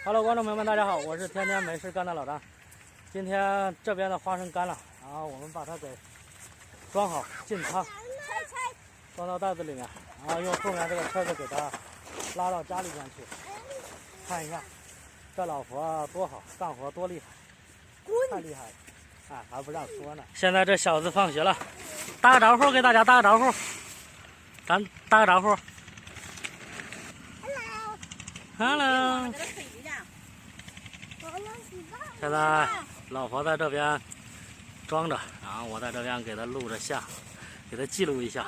Hello， 观众朋友们，大家好，我是天天没事干的老张。今天这边的花生干了，然后我们把它给装好进仓，装到袋子里面，然后用后面这个车子给它拉到家里边去。看一下，这老婆多好，干活多厉害，太厉害了！哎，还不让说呢。现在这小子放学了，打个招呼，给大家打个招呼，咱打个招呼。Hello。现在老婆在这边装着，然后我在这边给她录着像，给她记录一下。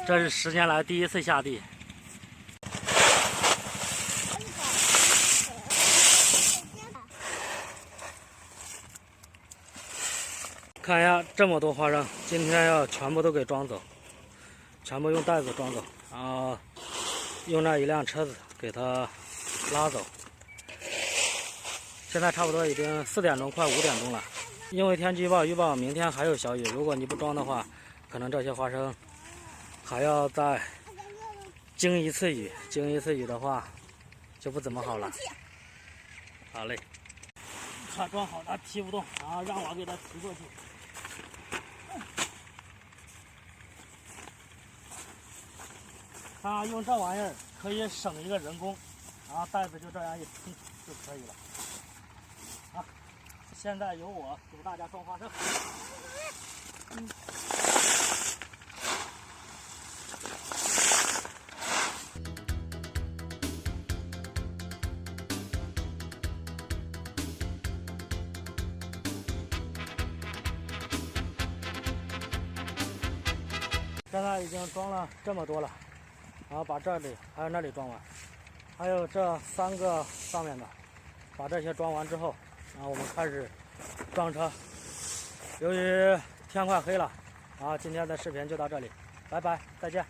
这是10年来第一次下地。看一下这么多花生，今天要全部都给装走，全部用袋子装走，然后用那一辆车子给它拉走。现在差不多已经4点钟，快5点钟了。因为天气预报明天还有小雨，如果你不装的话，可能这些花生还要再经一次雨。经一次雨的话，就不怎么好了。好嘞，它装好，它提不动，然后让我给它提过去。它用这玩意儿可以省一个人工，然后袋子就这样一拼就可以了。好，现在由我给大家装花生。现在已经装了这么多了，然后把这里还有那里装完，还有这3个上面的，把这些装完之后，然后我们开始装车。由于天快黑了，然后今天的视频就到这里，拜拜，再见。